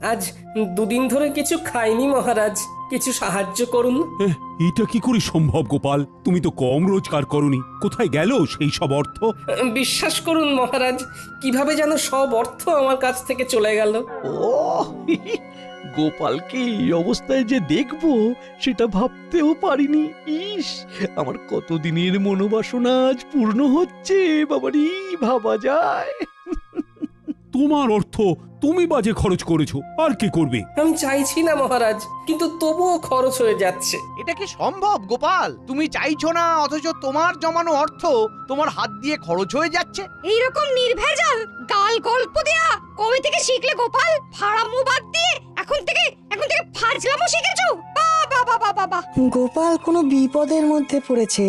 আজ দুদিন ধরে কিছু খাইনি মহারাজ, কিছু সাহায্য করুন। এটা কি করে সম্ভব গোপাল? তুমি তো কম রোজগার করনি, কোথায় গেল সেই সব অর্থ? বিশ্বাস করুন মহারাজ, কিভাবে যেন সব অর্থ আমার কাছ থেকে চলে গেল। ও গোপালকে এই অবস্থায় যে দেখবো সেটা ভাবতেও পারিনি। ইস, আমার কতদিনের মনোবাসনা আজ পূর্ণ হচ্ছে। বাবারি, ভাবা যায়? তোমার অর্থ তুমি বাজে খরচ করেছো, আর কে করবে? আমি চাইছি না মহারাজ, কিন্তু তবুও খরচ হয়ে যাচ্ছে। এটা কি সম্ভব গোপাল? তুমি চাইছো না অথচ তোমার জমানো অর্থ তোমার হাত দিয়ে খরচ হয়ে যাচ্ছে। এইরকম নির্ভেজাল গাল গল্প দেয়া কবে থেকে শিখলে গোপাল? ফাড়ামো বাদ দিয়ে এখন থেকে ফাজলামো শিখেছো? বাবা বাবা বাবা! গোপাল কোনো বিপদের মধ্যে পড়েছে,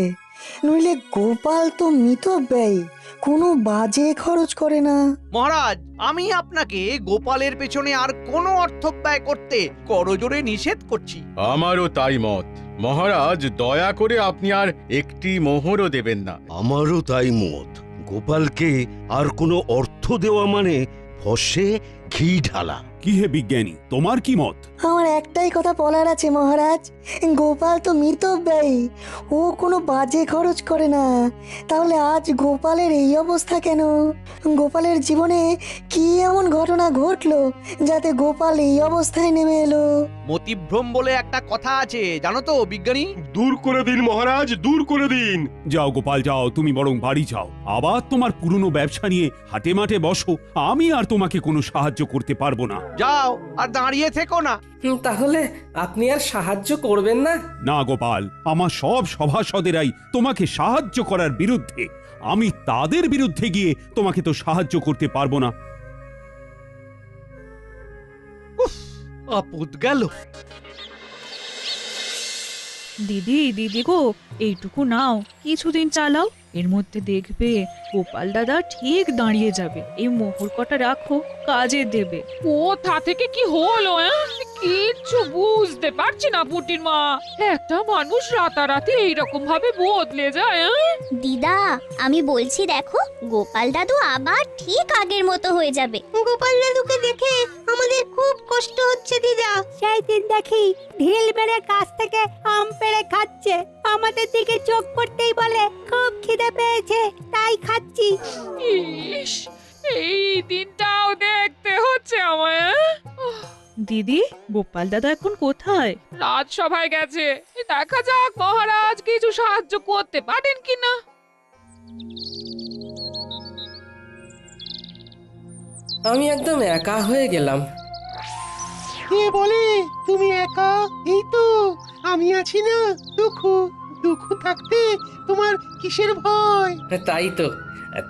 নইলে গোপাল তো মিতব্যয়ী, কোনো বাজে খরচ করে না। মহারাজ, আমি আপনাকে গোপালের পেছনে আর কোনো অর্থ ব্যয় করতে করজোরে নিষেধ করছি। আমারও তাই মত। মহারাজ, দয়া করে আপনি আর একটি মোহরও দেবেন না। আমারও তাই মত। গোপালকে আর কোনো অর্থ দেওয়া মানে ফসে ঘি ঢালা। কি হে বিজ্ঞানী, তোমার কি মত? আমার একটাই কথা বলার আছে মহারাজ, গোপাল তো মিতব্যয়ী, ও কোনো বাজে খরচ করে না। তাহলে আজ গোপালের এই অবস্থা কেন? গোপালের জীবনে কি এমন ঘটনা ঘটলো যাতে গোপাল এই অবস্থায় নেমে এলো? মতিভ্রম বলে একটা কথা আছে, জানো তো বিজ্ঞানী? দূর করে দিন মহারাজ, দূর করে দিন। যাও গোপাল যাও, তুমি বরং বাড়ি যাও, আবার তোমার পুরনো ব্যবসা নিয়ে হাটে মাঠে বসো। আমি আর তোমাকে কোনো সাহায্য করতে পারবো না। যাও, আর দাঁড়িয়ে থেকো না। তাহলে আপনি আর সাহায্য করবেন না? না গোপাল, আমার সব সভাসদেরাই তোমাকে সাহায্য করার বিরুদ্ধে। আমি তাদের বিরুদ্ধে গিয়ে তোমাকে তো সাহায্য করতে পারবো না। আপদ গেল। দিদি দিদি গো, এইটুকু নাও, কিছুদিন চালাও, এর মধ্যে দেখবে গোপাল দাদা ঠিক দাঁড়িয়ে যাবে। এই মোহর কটা রাখো, কাজে দেবে। কোথা থেকে কি হলো? কিচ্ছু বুঝতে পারছি না পুটির মা। একটা মানুষ রাতারাতি এইরকম ভাবে বদলে যায়। দিদা, আমি বলছি দেখো, গোপাল দাদু আবার ঠিক আগের মতো হয়ে যাবে। গোপাল দাদুকে দেখে আমাদের খুব কষ্ট হচ্ছে দিদা। সেই দিন দেখি ঢিল মেরে গাছ থেকে আম পেড়ে খাচ্ছে, আমাদের দিকে চোখ করতেই বলে খুব খিদে পেয়েছে তাই খাচ্ছি। ইস, এই দিনটাও দেখতে হচ্ছে আমায়। দিদি, গোপাল দাদা এখন কোথায়? রাজসভায় গেছে, দেখা যাক মহারাজ কিছু সাহায্য করতে পারেন কিনা। আমি একদম একা হয়ে গেলাম। কে বলে তুমি একা? এই তো আমি আছি না। দুঃখ দুঃখ থাকতে তোমার কিসের ভয়? তাই তো,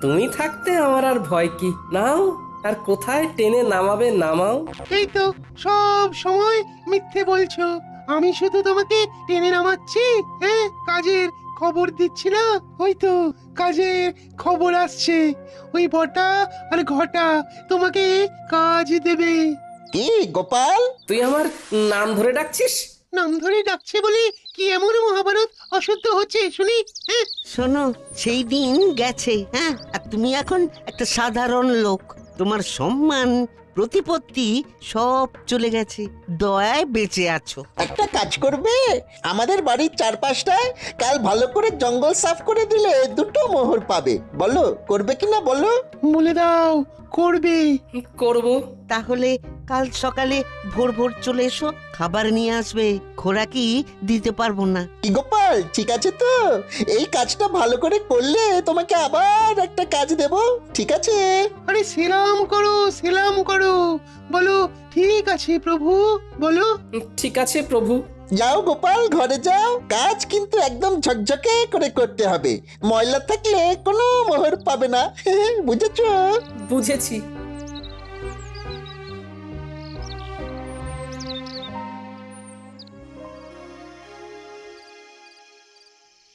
তুমি থাকতে আমার আর ভয় কি? নাও, আর কোথায় টেনে নামাবে নামাও। এই তো সব সময় মিথ্যে বলছো। আমি শুধু তোমাকে টেনে নামাচ্ছি। হ্যাঁ, কাজের খবর দিচ্ছি না। ওই তো কাজের খবর আসছে। ওই বটা আর ঘটা তোমাকে কাজ দেবে। কি গোপাল, তুই আমার নাম ধরে ডাকছিস? নাম ধরে ডাকছে বলে কি এমন মহাভারত অশুদ্ধ হচ্ছে শুনি? হ্যাঁ, শোনো, সেই দিন গেছে। হ্যাঁ, আর তুমি এখন একটা সাধারণ লোক। তোমার সম্মান প্রতিপত্তি সব চলে গেছে, দয়ায় বেঁচে আছো। একটা কাজ করবে, আমাদের বাড়ির চারপাশটায় কাল ভালো করে জঙ্গল সাফ করে দিলে দুটো মোহর পাবে। বলো করবে কিনা বলো? বলে দাও করবে। করব। তাহলে কাল সকালে ভোর ভোর চলে এসো, খাবার নিয়ে আসবে, খোরাকি দিতে পারবো না। কি গোপাল, ঠিক আছে তো? এই কাজটা ভালো করে করলে তোমাকে আবার একটা কাজ দেব, ঠিক আছে? আরে সেলাম করো, সেলাম করো। বলো ঠিক আছে প্রভু, বলো। ঠিক আছে প্রভু। যাও গোপাল, ঘরে যাও। কাজ কিন্তু একদম ঝকঝকে করে করতে হবে, ময়লা থাকলে কোনো মোহর পাবে না। বুঝেছো? বুঝেছি।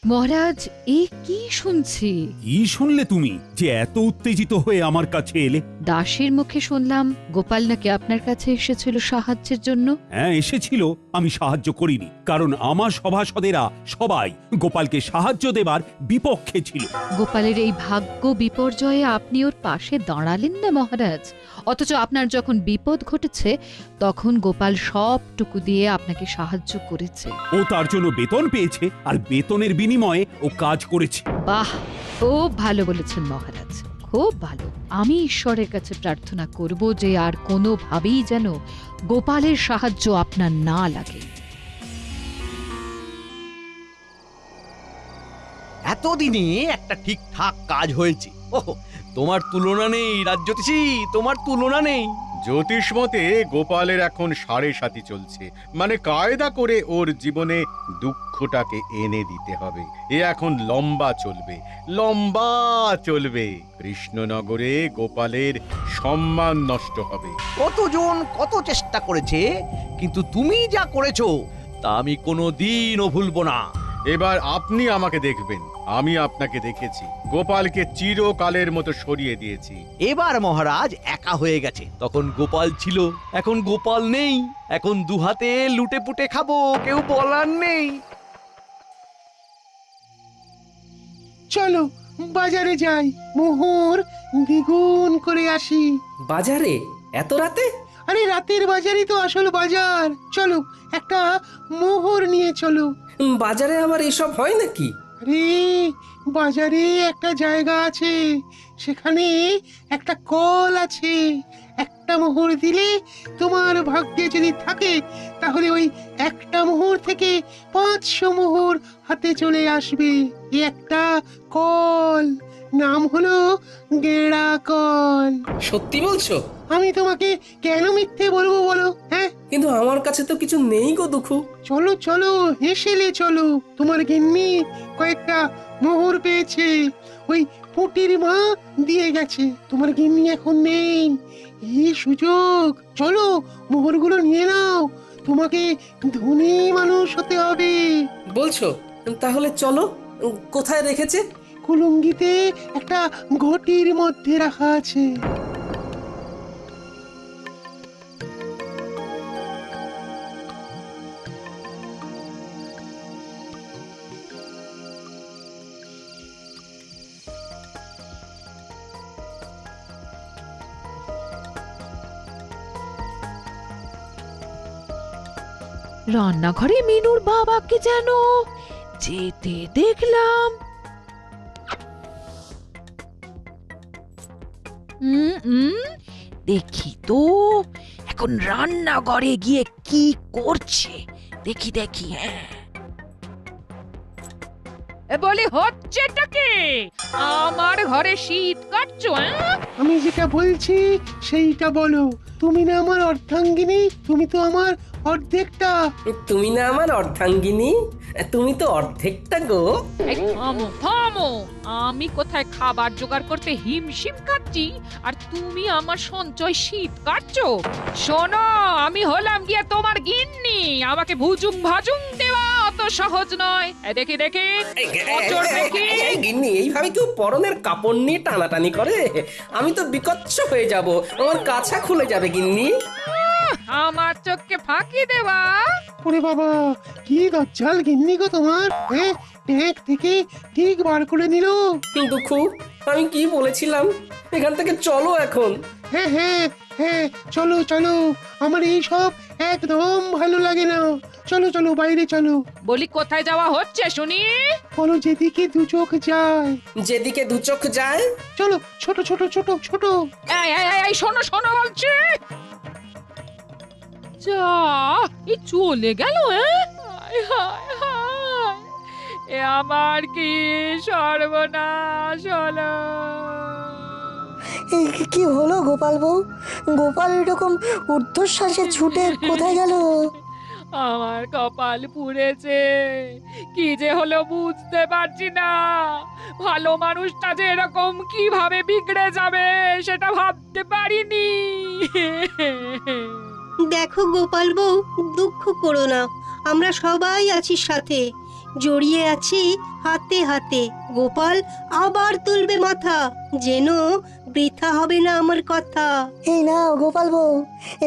মহারাজ, এ কি শুনছি? কি শুনলে তুমি যে এত উত্তেজিত হয়ে আমার কাছে এলে? দাসীর মুখে শুনলাম গোপাল নাকি আপনার কাছে এসেছিল সাহায্যের জন্য। হ্যাঁ এসেছিল, আমি সাহায্য করিনি, কারণ আমার সভাসদেরা সবাই গোপালকে সাহায্য দেবার বিপক্ষে ছিল। গোপালের এই ভাগ্য বিপর্যয়ে আপনি ওর পাশে দাঁড়ালেন না মহারাজ, অথচ আপনার যখন বিপদ ঘটেছে তখন গোপাল সবটুকু দিয়ে আপনাকে সাহায্য করেছে। ও তার জন্য বেতন পেয়েছে, আর বেতনের বিনিময়ে ও কাজ করেছে। বাহ, খুব ভালো বলেছেন মহারাজ, খুব ভালো। আমি ঈশ্বরের কাছে প্রার্থনা করব যে আর কোনোভাবেই যেন গোপালের সাহায্য আপনার না লাগে। এতদিনে একটা ঠিকঠাক কাজ হয়েছে। ওহ, তোমার তুলনা নেই রাজ্যতীষী, তোমার তুলনা নেই। জ্যোতিষ মতে গোপালের এখন 7.5 চলছে, মানে কায়দা করে ওর জীবনে দুঃখটাকে এনে দিতে হবে। এ এখন লম্বা চলবে। কৃষ্ণনগরে গোপালের সম্মান নষ্ট হবে। কতজন কত চেষ্টা করেছে, কিন্তু তুমি যা করেছো তা আমি কোনোদিনও ভুলবো না। এবার আপনি আমাকে দেখবেন, আমি আপনাকে দেখেছি। গোপালকে চিরকালের মতো সরিয়ে দিয়েছি। এবার মহারাজ একা হয়ে গেছে, তখন গোপাল ছিল, এখন গোপাল নেই। এখন দুহাতে লুটে পুটে খাবো, কেউ বলার নেই। চলো বাজারে যাই, মোহর দ্বিগুণ করে আসি। বাজারে এত রাতে? আরে রাতের বাজারই তো আসল বাজার। চলো একটা মোহর নিয়ে চলো। বাজারে আবার এসব হয় নাকি? আরে বাজারে একটা জায়গা আছে, সেখানে একটা কল আছে। একটা মোহর দিলে তোমার ভাগ্যে যদি থাকে তাহলে ওই একটা মোহর থেকে 500 মোহর হাতে চলে আসবে। এই একটা কল, নাম হলো গেঁড়া কল। সত্যি বলছো? আমি তোমাকে কেন মিথ্যে বলবো বলো? হ্যাঁ, কিন্তু আমার কাছে তো কিছু নেই গো দুঃখু। চলো চলো হেসেলে চলো, তোমার গিন্নি কয়েকটা মোহর পেয়েছে, ওই পুটির মা দিয়ে গেছে। তোমার গিন্নি এখন নেই, এই সুযোগ। চলো মোহরগুলো নিয়ে নাও, তোমাকে ধনী মানুষ হতে হবে। বলছো? তাহলে চলো। কোথায় রেখেছে? কুলুঙ্গিতে একটা ঘটির মধ্যে রাখা আছে। রান্নাঘরে মিনুর বাবাকে যেন যেতে দেখলাম। দেখি তো এখন রান্নাঘরে গিয়ে কি করছে, দেখি। হ্যাঁ, বলে হচ্ছেটা কি? আমার ঘরে শীত কাটছো? আমি যেটা বলছি সেইটা বলো। তুমি না আমার অর্ধাঙ্গিনী, তুমি তো আমার অর্ধেকটা। তুমি না আমার অর্ধাঙ্গিনী, তুমি তো অর্ধেকটা গো। থামো, আমি কোথায় খাবার জোগাড় করতে হিমশিম খাচ্ছি আর তুমি আমার সঞ্চয় শীত কাটছো? শোনো, আমি হলাম গিয়ে তোমার গিন্নি, আমাকে ভুজুং ভাজুং দেওয়া অত সহজ নয়। দেখি গিন্নি, এইভাবে কেউ পরনের কাপড় নিয়ে টানাটানি করে? আমি তো বিকচ্ছ হয়ে যাব, আমার কাছা খুলে যাবে গিন্নি। আমার চোখকে ফাঁকি দেওয়া? ওরে বাবা, কি দজ্জাল গিন্নি গো তোমার! হ্যাঁ, ট্যাঙ্ক থেকে ঠিক বার করে নিল। দুঃখু, আমি কি বলেছিলাম? এখান থেকে চলো এখন। হ্যাঁ, চলো চলো, আমার এই সব একদম ভালো লাগে না। চলো চলো বাইরে চলো। বলি কোথায় যাওয়া হচ্ছে শুনি? বলো যেদিকে দু চোখ যায়। যেদিকে দু চোখ যায়? চলো, ছোট ছোট ছোট ছোট। এই শোনো বলছি। যা, এই চলে গেল। এ আমার কি সর্বনাশ হলো! কি হলো গোপাল বউ? গোপাল এরকম ঊর্ধ্বশ্বাসে ছুটে কোথায় গেল? আমার কপাল পুড়েছে, কি যে হলো বুঝতে পারছি না। ভালো মানুষটা যে এরকম কিভাবে বিগড়ে যাবে সেটা ভাবতে পারিনি। দেখো গোপাল বউ, দুঃখ করো না, আমরা সবাই আছি সাথে। জড়িয়ে আছি হাতে হাতে। গোপাল আবার তুলবে মাথা, যেন বৃথা হবে না আমার কথা। এই নাও গোপাল বউ,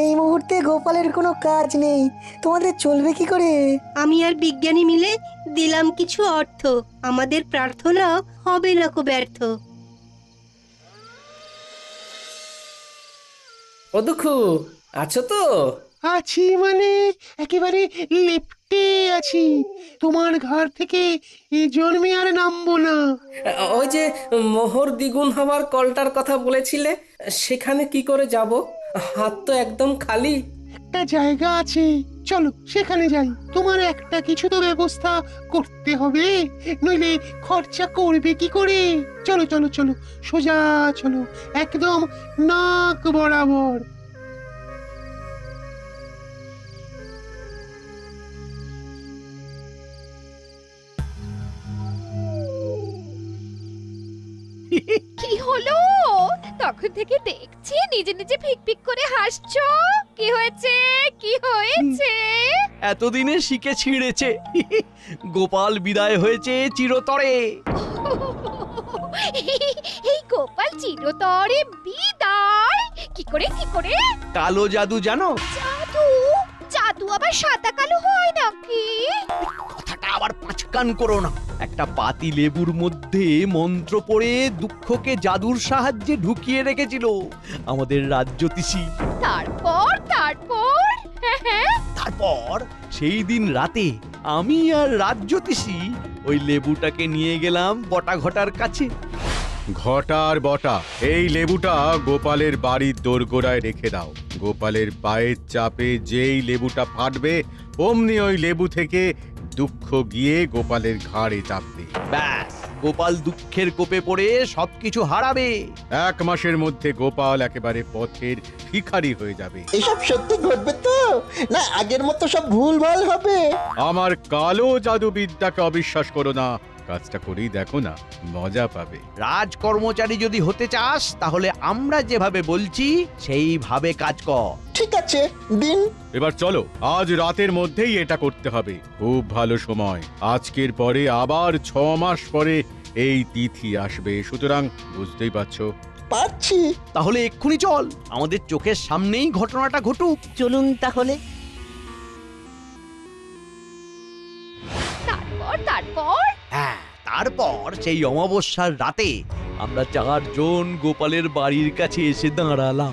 এই মুহূর্তে গোপালের কোনো কাজ নেই, তোমাদের চলবে কি করে? আমি আর বিজ্ঞানী মিলে দিলাম কিছু অর্থ, আমাদের প্রার্থনা হবে না কো ব্যর্থ। ও দুঃখু, আছো তো? আছি মানে একেবারে লেপ্টে আছি, তোমার ঘর থেকে এ জন্মে আর নামবো না। ওই যে মোহর দ্বিগুণ হওয়ার কলটার কথা বলেছিলে, সেখানে কি করে যাব? হাত তো একদম খালি। একটা জায়গা আছে, চলো সেখানে যাই। তোমার একটা কিছু তো ব্যবস্থা করতে হবে, নইলে খরচা করবে কি করে? চলো চলো চলো, সোজা চলো, একদম নাক বরাবর। কি হলো? তখন থেকে দেখছি নিজে নিজে ফিক করে হাসছো। কি হয়েছে? কি হয়েছে? এতদিনে শিখে ছিঁড়েছে। গোপাল বিদায় হয়েছে চিরতরে। এই গোপাল চিরতরে বিদায়? কি করে কি করে? কালো জাদু জানো? জাদু? জাদু আবার সাদা কালো হয় নাকি? কথাটা আবার পাঁচকান করো না। একটা পাতি লেবুর মধ্যে মন্ত্র পড়ে দুঃখকে জাদুর সাহায্যে ঢুকিয়ে রেখেছিল আমাদের রাজ্যতীষী। তারপর তারপর তারপর সেই দিন রাতে আমি আর রাজ্যতীষী ওই লেবুটাকে নিয়ে গেলাম বটা ঘটার কাছে। ঘটার বটা, এই লেবুটা গোপালের বাড়ির দোরগোড়ায় রেখে দাও। গোপালের পায়ের চাপে যেই লেবুটা ফাটবে, অমনি ওই লেবু থেকে দুঃখ গিয়ে গোপালের ঘাড়ে চাপবে। ব্যাস, গোপাল দুঃখের কোপে পড়ে সবকিছু হারাবে। 1 মাসের মধ্যে গোপাল একেবারে পথের ভিখারি হয়ে যাবে। এসব সত্যি ঘটবে তো, না আগের মতো সব ভুলভাল হবে? আমার কালো জাদুবিদ্যাকে অবিশ্বাস করো না, কাজটা করেই দেখো না, মজা পাবে। রাজকর্মচারী যদি হতে চাস তাহলে আমরা যেভাবে বলছি সেইভাবে কাজ কর। ঠিক আছে, দিন। এবার চলো, আজ রাতের মধ্যেই এটা করতে হবে। খুব ভালো সময়, আজকের পরে আবার 6 মাস পরে এই তিথি আসবে, সুতরাং বুঝতেই পারছো। পারছি। তাহলে এক্ষুনি চল, আমাদের চোখের সামনেই ঘটনাটা ঘটুক। চলুন তাহলে। তারপর তারপর হ্যাঁ, তারপর সেই অমাবস্যার রাতে আমরা 4 জন গোপালের বাড়ির কাছে এসে দাঁড়ালাম।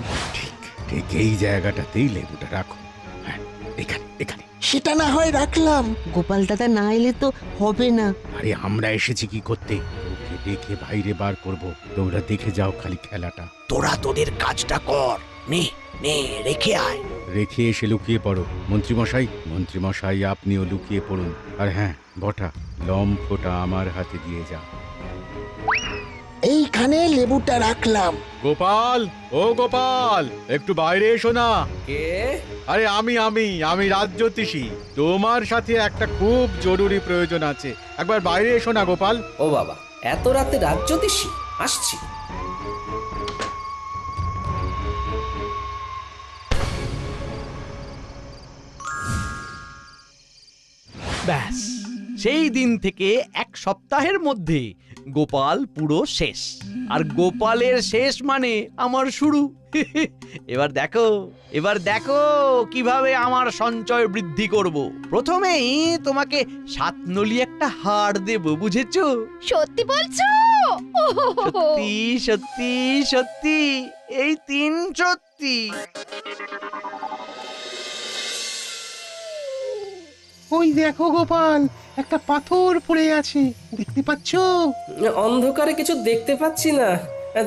ঠিক এই জায়গাটাতেই লেবুটা রাখো। হ্যাঁ, এখানে এখানে। সেটা না হয় রাখলাম। গোপাল দাদা না এলে তো হবে না। আরে আমরা এসেছি কি করতে? ওকে দেখে বাইরে বার করব, তোমরা দেখে যাও খালি খেলাটা। তোরা তোদের কাজটা কর, নে নে রেখে আয়। রেখে এসে লুকিয়ে পড়ো। মন্ত্রীমশাই আপনিও লুকিয়ে পড়ুন। আর হ্যাঁ বটা, লম্ফটা আমার হাতে দিয়ে যাও। এইখানে লেবুটা রাখলাম। গোপাল, ও গোপাল, একটু বাইরে এসো না। কে? আরে আমি রাজ্যতীষী। তোমার সাথে একটা খুব জরুরি প্রয়োজন আছে, একবার বাইরে এসো না গোপাল। ও বাবা, এত রাতে রাজ্যতীষী? আসছি। ব্যাস, সেই দিন থেকে 1 সপ্তাহের মধ্যে গোপাল পুরো শেষ। আর গোপালের শেষ মানে আমার শুরু। এবার দেখো কিভাবে আমার সঞ্চয় বৃদ্ধি করব। প্রথমেই তোমাকে 7 নলি একটা হার দেব, বুঝেছো? সত্যি বলছো? সত্যি সত্যি সত্যি, এই 3 সত্যি। ওই দেখো গোপাল, একটা পাথর পড়ে আছে, দেখতে পাচ্ছো? অন্ধকারে কিছু দেখতে পাচ্ছি না,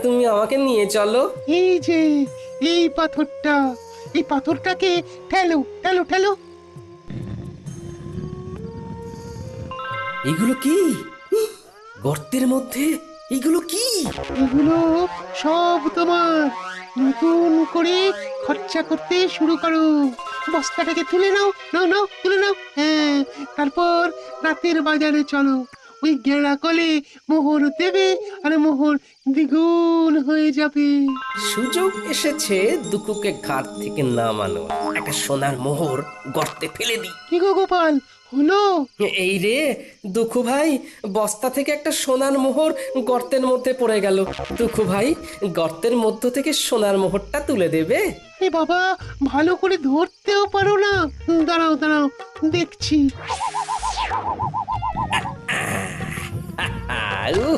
তুমি আমাকে নিয়ে চলো। এই যে এই পাথরটা, এই পাথরটাকে ঠেলো ঠেলো ঠেলো। এগুলো কি? গর্তের মধ্যে এগুলো কি? এগুলো সব তোমার। নতুন করে খরচা করতে শুরু করো। বস্তাটাকে তুলে নাও, নাও তুলে নাও। হ্যাঁ, তারপর রাতের বাজারে চলো। ওই গেঁড়া কলে মোহর দেবে, আর মোহর দ্বিগুণ হয়ে যাবে। সুযোগ এসেছে দুকুকে ঘাট থেকে নামানো। একটা সোনার মোহর গর্তে ফেলে দিই। কি গো গোপাল, হলো? এই রে দুঃখু ভাই, বস্তা থেকে একটা সোনার মোহর গর্তের মধ্যে পড়ে গেল। দুঃখু ভাই, গর্তের মধ্য থেকে সোনার মোহরটা তুলে দেবে? এ বাবা, ভালো করে ধরতেও পারো না। দাঁড়াও দাঁড়াও, দেখছি। উহ,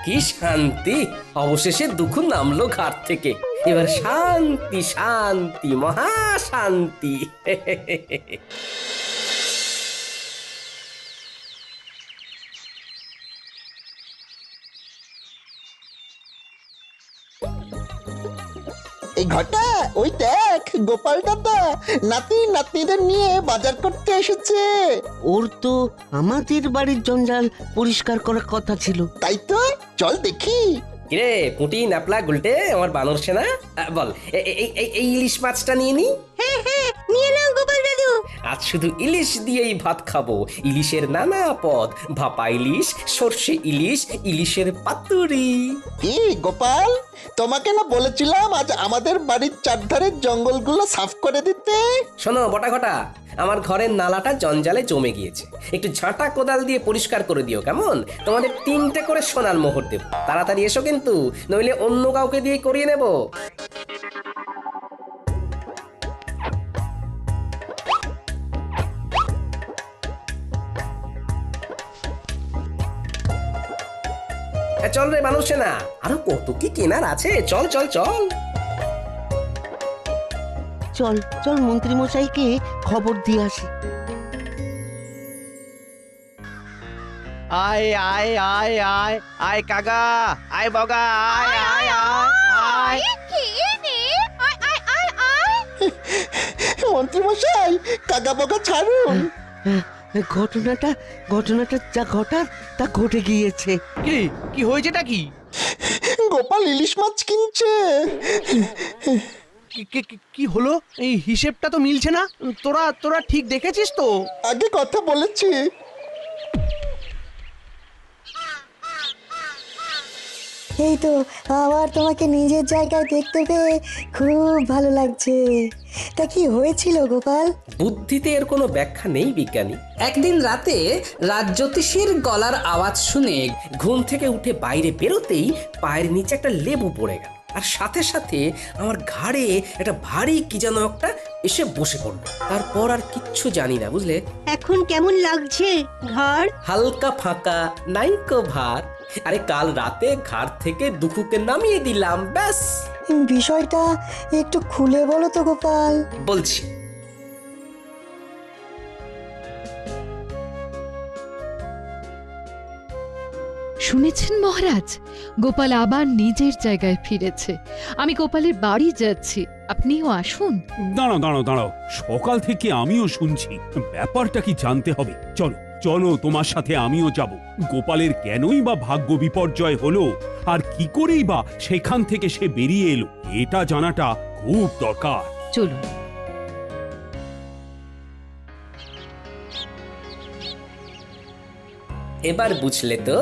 কি শান্তি! অবশেষে দুঃখ নামলো ঘাট থেকে। এবার শান্তি শান্তি, মহা শান্তি। এই ঘটা, ওই দেখ গোপাল দাদা নাতি নাতনিদের নিয়ে বাজার করতে এসেছে। ওর তো আমাদের বাড়ির জঞ্জাল পরিষ্কার করার কথা ছিল। তাই তো, চল দেখি। কিরে পুঁটি, ন্যাপলা, গুলটে, আমার বানর সেনা, বল এই ইলিশ মাছটা নিয়ে নি। হ্যাঁ হ্যাঁ, নিয়ে নাও গোপাল দাদু। আজ শুধু ইলিশ দিয়েই ভাত খাবো। ইলিশের নানা পদ, ভাপা ইলিশ, সর্ষে ইলিশ, ইলিশের পাতুরি। কি গোপাল, তোমাকে না বলেছিলাম আজ আমাদের বাড়ির চারধারের জঙ্গলগুলো সাফ করে দিতে? শোনো বটা ঘটা, আমার ঘরের নালাটা জঞ্জালে জমে গিয়েছে। একটু ঝাঁটা কোদাল দিয়ে পরিষ্কার করে দিও, কেমন? তোমাদের 3টে করে সোনার মোহর দেব। তাড়াতাড়ি এসো কিন্তু, নইলে অন্য কাউকে দিয়ে করিয়ে নেব। চল রে মানুষ না, আরো কত কি কেনার আছে। চল চল চল চল চল, মন্ত্রী মশাইকে খবর দিয়ে আসি। আয় আয় আয় আয় আয় কাকা, আয় বগা, আয় আয় আয় আয়। মন্ত্রী মশাই, কাকা বকা ছাড়ুন। ঘটনাটা ঘটনাটা যা ঘটার তা ঘটে গিয়েছে। কি কি হয়েছেটা কি? গোপাল ইলিশ মাছ কিনছে। কি হলো? এই হিসেবটা তো মিলছে না। তোরা তোরা ঠিক দেখেছিস তো? আগে কথা বলেছি। এই তো, আবার তোমাকে নিজের জায়গায় দেখতে পেয়ে খুব ভালো লাগছে। তা কি হয়েছিল গোপাল? বুদ্ধিতে এর কোনো ব্যাখ্যা নেই বিজ্ঞানী। একদিন রাতে রাজ্যোতিষীর গলার আওয়াজ শুনে ঘুম থেকে উঠে বাইরে বেরোতেই পায়ের নিচে একটা লেবু পড়ে গেল, আর সাথে সাথে আমার ঘাড়ে একটা ভারী কি যেন একটা এসে বসে পড়লো। তারপর আর কিচ্ছু জানি না, বুঝলে? এখন কেমন লাগছে ঘর? হালকা ফাঁকা, নাইকো ভার। আরে কাল রাতে ঘাট থেকে দুঃখুকে নামিয়ে দিলাম, ব্যাস। বিষয়টা একটু খুলে বলো তো গোপাল। বলছি। শুনেছেন মহারাজ, গোপাল আবার নিজের জায়গায় ফিরেছে। আমি গোপালের বাড়ি যাচ্ছি, আপনিও আসুন। দাঁড়াও দাঁড়াও দাঁড়াও, সকাল থেকে আমিও শুনছি। ব্যাপারটা কি জানতে হবে। চলো চলো, তোমার সাথে আমিও যাব। গোপালের কেনই বা ভাগ্য বিপর্যয় হলো, আর কি করেই বা সেখান থেকে সে বেরিয়ে এলো, এটা জানাটা খুব দরকার। চলুন। এবার বুঝলে তো?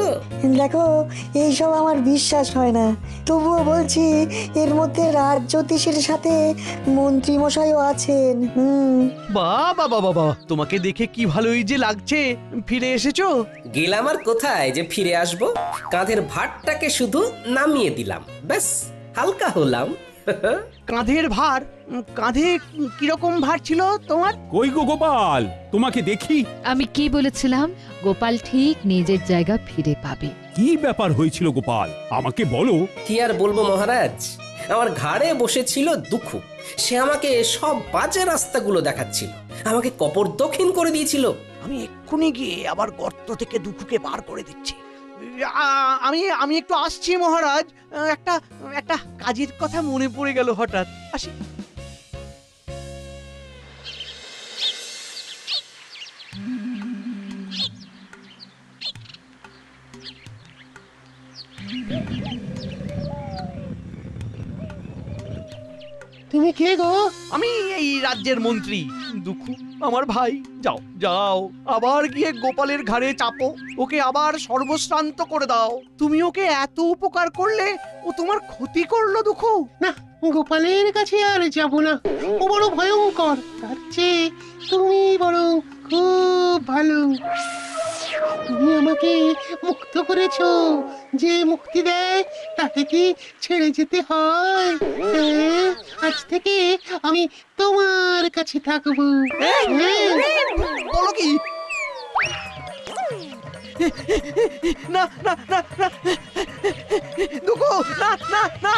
দেখো, এইসব আমার বিশ্বাস হয় না, তবুও বলছি এর মধ্যে রাজ্যোতিষীর সাথে মন্ত্রী মশাইও আছেন। বাবা বাবা বাবা, তোমাকে দেখে কি ভালোই যে লাগছে। ফিরে এসেছো? গেলাম আর কোথায় যে ফিরে আসবো। কাঁধের ভারটাকে শুধু নামিয়ে দিলাম, ব্যাস, হালকা হলাম। কাঁধের ভার? কাঁধে কিরকম ভার ছিল তোমার? কই গো গোপাল, তোমাকে দেখি। আমি কি বলেছিলাম? গোপাল ঠিক নিজের জায়গা ফিরে পাবে। কি ব্যাপার হয়েছিল গোপাল, আমাকে বলো। কি আর বলবো মহারাজ, আমার ঘাড়ে বসেছিল দুঃখু। সে আমাকে সব বাজে রাস্তাগুলো দেখাচ্ছিল, আমাকে কপর দক্ষিণ করে দিয়েছিল। আমি এক্ষুনি গিয়ে আবার গর্ত থেকে দুঃখুকে বার করে দিচ্ছি। আমি একটু আসছি মহারাজ। একটা কাজের কথা মনে পড়ে গেল হঠাৎ, আসি। তুমি কে গো? আমি এই রাজ্যের মন্ত্রী দুঃখু, আমার ভাই। যাও যাও, আবার গিয়ে গোপালের ঘাড়ে চাপো, ওকে আবার সর্বশ্রান্ত করে দাও। তুমি ওকে এত উপকার করলে, ও তোমার ক্ষতি করলো দুঃখু। না, গোপালের কাছে আর যাব না, ও বড় ভয়ঙ্কর। তার চেয়ে তুমি বরং খুব ভালো। তুমি আমাকে মুক্ত করেছো, যে মুক্তি দেয় তাকে কি ছেড়ে যেতে হয়? হ্যাঁ, আজ থেকে আমি তোমার কাছে থাকবো। হ্যাঁ। বলো কি? না না না না দুঃখু, না না না